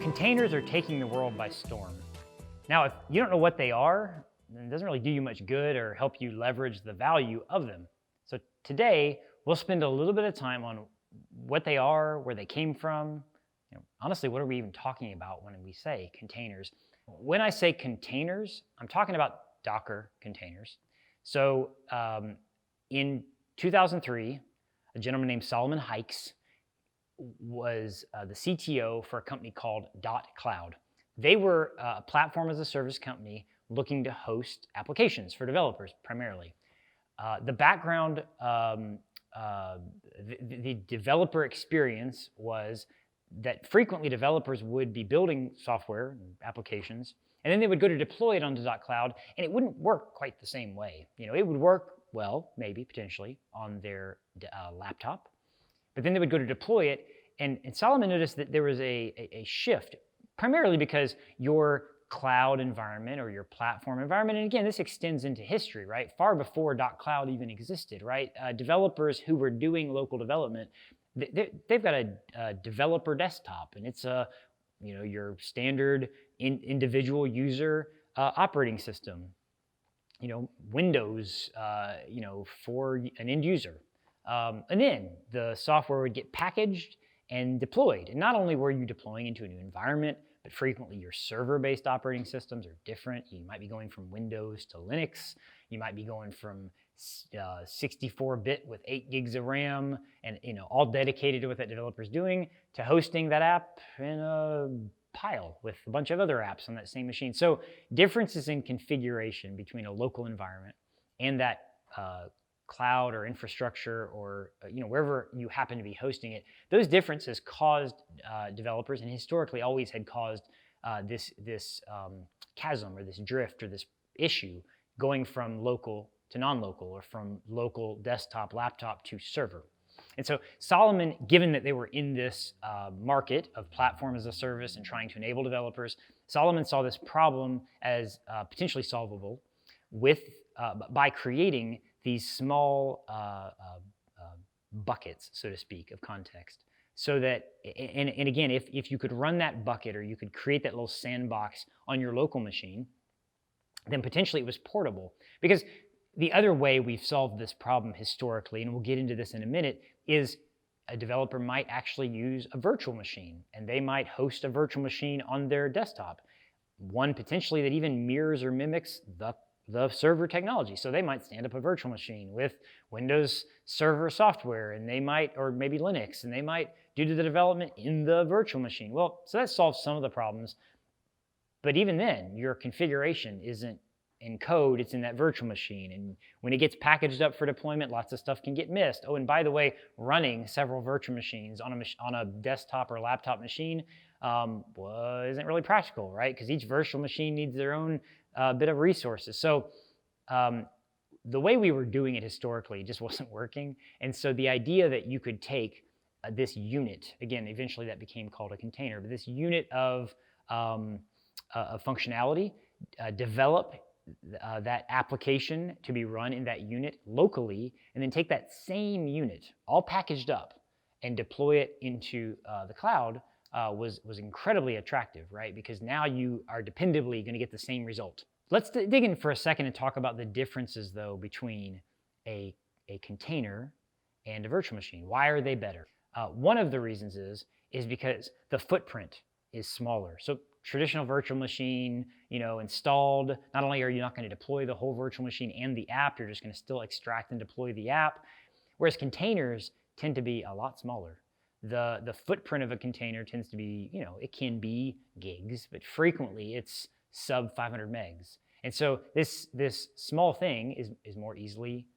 Containers are taking the world by storm. Now, if you don't know what they are, then it doesn't really do you much good or help you leverage the value of them. So today, we'll spend a little bit of time on what they are, where they came from. Honestly, what are we even talking about when we say containers? When I say containers, I'm talking about Docker containers. So in 2003, a gentleman named Solomon Hykes was the CTO for a company called .cloud. They were a platform as a service company looking to host applications for developers primarily. The background, the developer experience was that frequently developers would be building software and applications, and then they would go to deploy it onto .cloud, and it wouldn't work quite the same way. It would work well, maybe, potentially, on their laptop, but then they would go to deploy it, and Solomon noticed that there was a shift, primarily because your cloud environment or your platform environment, and again, this extends into history, right? Far before .cloud even existed, right? Developers who were doing local development, they've got a developer desktop, and it's your standard individual user operating system, Windows, for an end user. And then the software would get packaged and deployed. And not only were you deploying into a new environment, but frequently your server-based operating systems are different. You might be going from Windows to Linux. You might be going from 64-bit with 8 gigs of RAM and all dedicated to what that developer's doing, to hosting that app in a pile with a bunch of other apps on that same machine. So differences in configuration between a local environment and that cloud or infrastructure or wherever you happen to be hosting it, those differences caused developers, and historically always had caused this chasm or this drift or this issue going from local to non-local, or from local desktop, laptop to server. And so Solomon, given that they were in this market of platform as a service and trying to enable developers, Solomon saw this problem as potentially solvable by creating these small buckets, so to speak, of context. So that, and again, if you could run that bucket, or you could create that little sandbox on your local machine, then potentially it was portable. Because the other way we've solved this problem historically, and we'll get into this in a minute, is a developer might actually use a virtual machine, and they might host a virtual machine on their desktop. One potentially that even mirrors or mimics the server technology. So they might stand up a virtual machine with Windows Server software, and they might, or maybe Linux, and they might do the development in the virtual machine. Well, so that solves some of the problems. But even then, your configuration isn't in code, it's in that virtual machine. And when it gets packaged up for deployment, lots of stuff can get missed. Oh, and by the way, running several virtual machines on a desktop or laptop machine isn't really practical, right? Because each virtual machine needs their own bit of resources. So the way we were doing it historically just wasn't working. And so the idea that you could take this unit, again, eventually that became called a container, but this unit of functionality, develop that application to be run in that unit locally, and then take that same unit, all packaged up, and deploy it into the cloud was incredibly attractive, right? Because now you are dependably going to get the same result. Let's dig in for a second and talk about the differences, though, between a container and a virtual machine. Why are they better? One of the reasons is because the footprint is smaller. So traditional virtual machine, installed, not only are you not going to deploy the whole virtual machine and the app, you're just going to still extract and deploy the app, whereas containers tend to be a lot smaller. The footprint of a container tends to be, it can be gigs, but frequently it's sub 500 megs. And so this small thing is more easily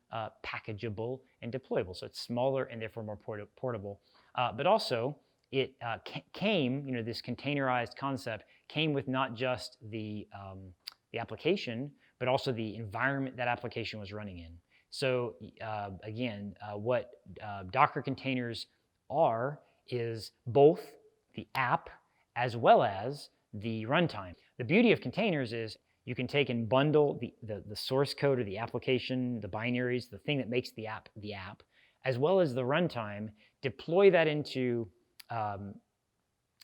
packageable and deployable. So it's smaller and therefore more portable. But also it came, this containerized concept came with not just the application, but also the environment that application was running in. So again, what Docker containers is both the app as well as the runtime. The beauty of containers is you can take and bundle the source code or the application, the binaries, the thing that makes the app, as well as the runtime, deploy that into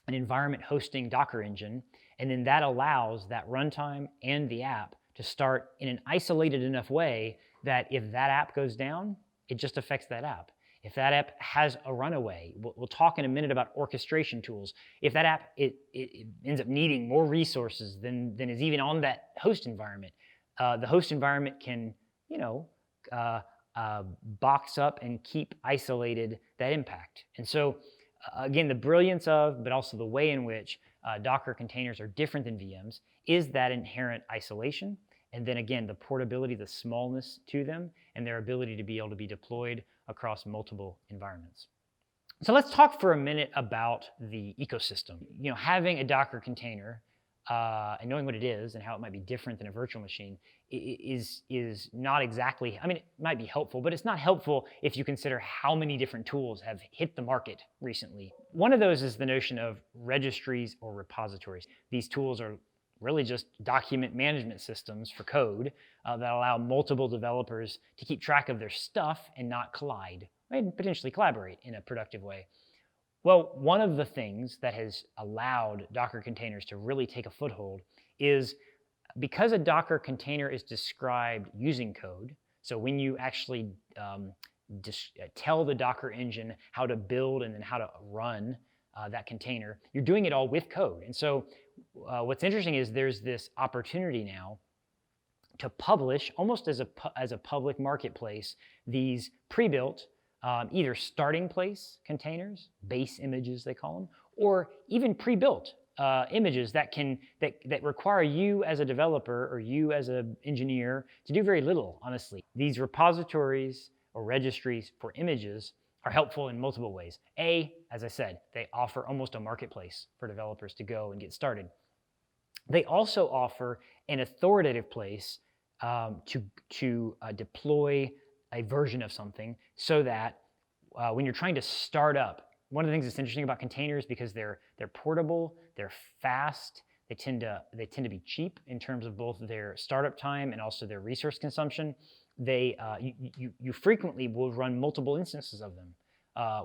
an environment hosting Docker engine, and then that allows that runtime and the app to start in an isolated enough way that if that app goes down, it just affects that app. If that app has a runaway, we'll talk in a minute about orchestration tools. If that app it ends up needing more resources than is even on that host environment, the host environment can, box up and keep isolated that impact. And so, again, the brilliance of, but also the way in which Docker containers are different than VMs is that inherent isolation. And then again, the portability, the smallness to them, and their ability to be able to be deployed across multiple environments. So let's talk for a minute about the ecosystem. Having a Docker container and knowing what it is and how it might be different than a virtual machine is not exactly, it might be helpful, but it's not helpful if you consider how many different tools have hit the market recently. One of those is the notion of registries or repositories. These tools are really just document management systems for code that allow multiple developers to keep track of their stuff and not collide, and potentially collaborate in a productive way. Well, one of the things that has allowed Docker containers to really take a foothold is because a Docker container is described using code. So when you actually tell the Docker engine how to build and then how to run that container, you're doing it all with code. And so what's interesting is there's this opportunity now to publish, almost as a public marketplace, these pre-built either starting place containers, base images they call them, or even pre-built images that require you as a developer or you as an engineer to do very little, honestly. These repositories or registries for images are helpful in multiple ways. As I said, they offer almost a marketplace for developers to go and get started. They also offer an authoritative place to deploy a version of something so that when you're trying to start up, one of the things that's interesting about containers, because they're portable, they're fast, they tend to be cheap in terms of both their startup time and also their resource consumption. You frequently will run multiple instances of them.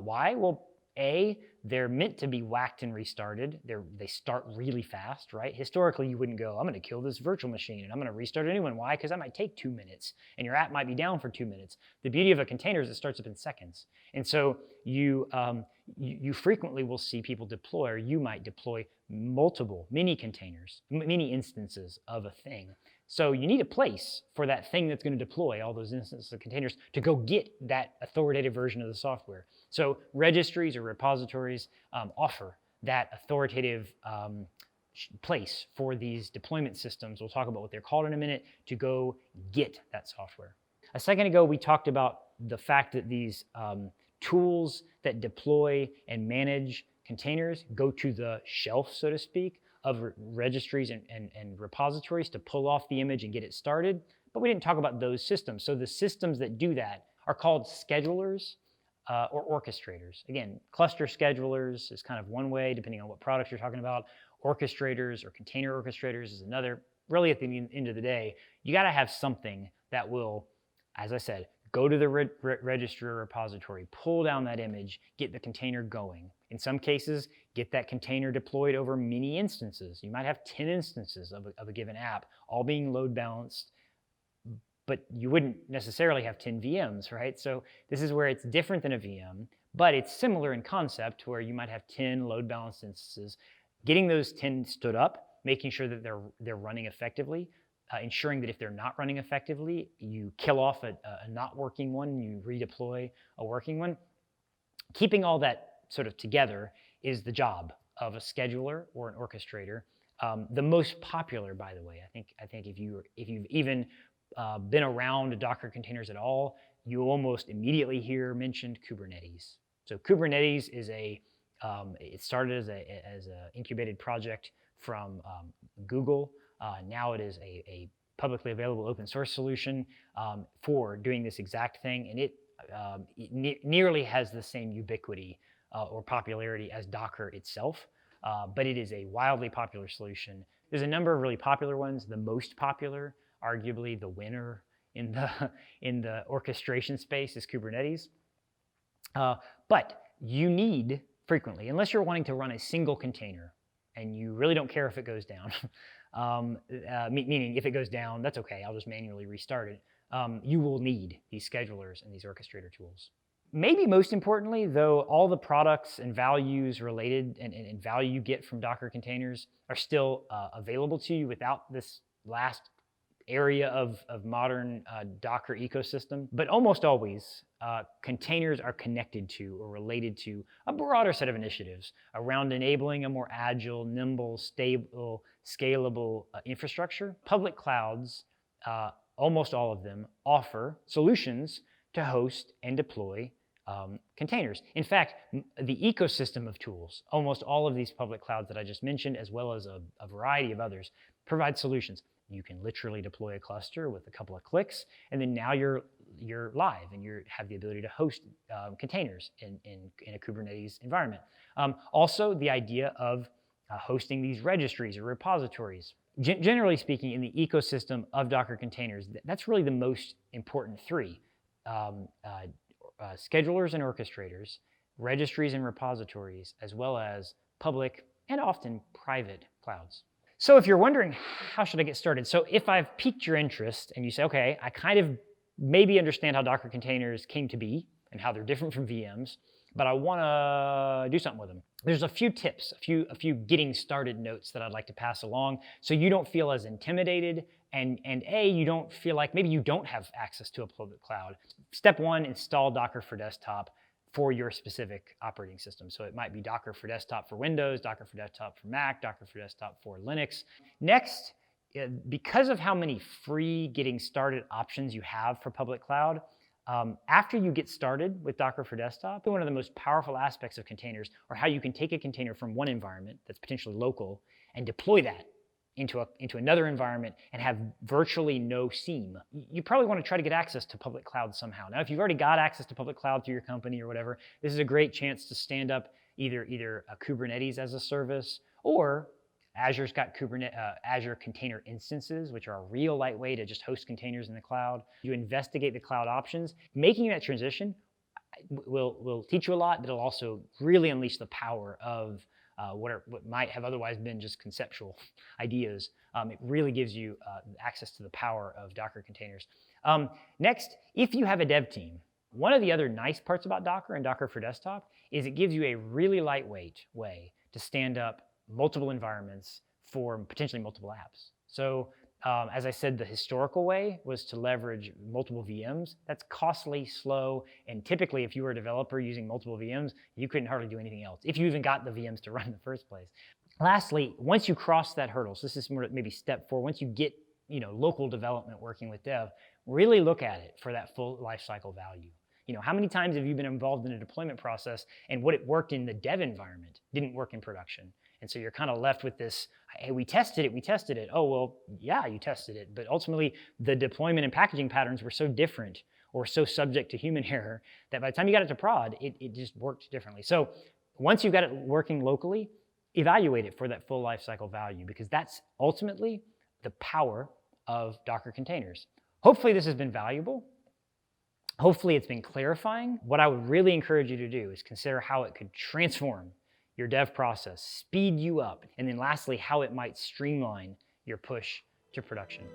Why? Well, they're meant to be whacked and restarted. They start really fast, right? Historically, you wouldn't go, I'm going to kill this virtual machine and I'm going to restart a new one. Why? Because that might take 2 minutes and your app might be down for 2 minutes. The beauty of a container is it starts up in seconds. And so you frequently will see people deploy, or you might deploy mini containers, mini instances of a thing. So you need a place for that thing that's going to deploy all those instances of containers to go get that authoritative version of the software. So registries or repositories offer that authoritative place for these deployment systems. We'll talk about what they're called in a minute, to go get that software. A second ago, we talked about the fact that these tools that deploy and manage containers go to the shelf, so to speak, of registries and repositories to pull off the image and get it started. But we didn't talk about those systems. So the systems that do that are called schedulers or orchestrators. Again, cluster schedulers is kind of one way, depending on what products you're talking about. Orchestrators or container orchestrators is another. Really, at the end of the day, you got to have something that will, as I said, go to the registry or repository, pull down that image, get the container going. In some cases, get that container deployed over many instances. You might have 10 instances of a given app, all being load balanced, but you wouldn't necessarily have 10 VMs, right? So this is where it's different than a VM, but it's similar in concept, where you might have 10 load balanced instances. Getting those 10 stood up, making sure that they're running effectively, ensuring that if they're not running effectively, you kill off a not working one, you redeploy a working one. Keeping all that sort of together is the job of a scheduler or an orchestrator. The most popular, by the way, I think if you've even been around Docker containers at all, you almost immediately hear mentioned Kubernetes. So Kubernetes is it started as an incubated project from Google. Now it is a publicly available open source solution for doing this exact thing, and it nearly has the same ubiquity or popularity as Docker itself, but it is a wildly popular solution. There's a number of really popular ones. The most popular, arguably the winner in the orchestration space, is Kubernetes. But you need frequently, unless you're wanting to run a single container and you really don't care if it goes down. Meaning if it goes down, that's okay, I'll just manually restart it. You will need these schedulers and these orchestrator tools. Maybe most importantly, though, all the products and values related and value you get from Docker containers are still available to you without this last area of modern Docker ecosystem. But almost always, containers are connected to or related to a broader set of initiatives around enabling a more agile, nimble, stable, scalable infrastructure. Public clouds, almost all of them, offer solutions to host and deploy containers. In fact, the ecosystem of tools, almost all of these public clouds that I just mentioned, as well as a variety of others, provide solutions. You can literally deploy a cluster with a couple of clicks, and then now you're live and you have the ability to host containers in a Kubernetes environment. Also, the idea of hosting these registries or repositories. Generally speaking, in the ecosystem of Docker containers, that's really the most important three. Schedulers and orchestrators, registries and repositories, as well as public and often private clouds. So if you're wondering, how should I get started? So if I've piqued your interest and you say, okay, I kind of maybe understand how Docker containers came to be and how they're different from VMs, but I want to do something with them. There's a few tips, a few getting started notes that I'd like to pass along so you don't feel as intimidated and you don't feel like maybe you don't have access to a public cloud. Step one, install Docker for Desktop for your specific operating system. So it might be Docker for Desktop for Windows, Docker for Desktop for Mac, Docker for Desktop for Linux. Next, because of how many free getting started options you have for public cloud, after you get started with Docker for Desktop, one of the most powerful aspects of containers are how you can take a container from one environment that's potentially local and deploy that into another environment and have virtually no seam. You probably want to try to get access to public cloud somehow. Now, if you've already got access to public cloud through your company or whatever, this is a great chance to stand up either a Kubernetes as a service, or Azure's got Azure Container Instances, which are a real light way to just host containers in the cloud. You investigate the cloud options. Making that transition will teach you a lot, but it'll also really unleash the power of what might have otherwise been just conceptual ideas. It really gives you access to the power of Docker containers. Next, if you have a dev team, one of the other nice parts about Docker and Docker for Desktop is it gives you a really lightweight way to stand up multiple environments for potentially multiple apps. So as I said, the historical way was to leverage multiple VMs. That's costly, slow, and typically if you were a developer using multiple VMs, you couldn't hardly do anything else, if you even got the VMs to run in the first place. Lastly, once you cross that hurdle, so this is more maybe step 4, once you get local development working with dev, really look at it for that full lifecycle value. How many times have you been involved in a deployment process and what it worked in the dev environment didn't work in production? And so you're kind of left with this, hey, we tested it. Oh, well, yeah, you tested it. But ultimately, the deployment and packaging patterns were so different or so subject to human error that by the time you got it to prod, it just worked differently. So once you've got it working locally, evaluate it for that full lifecycle value, because that's ultimately the power of Docker containers. Hopefully this has been valuable. Hopefully it's been clarifying. What I would really encourage you to do is consider how it could transform your dev process, speed you up, and then lastly, how it might streamline your push to production.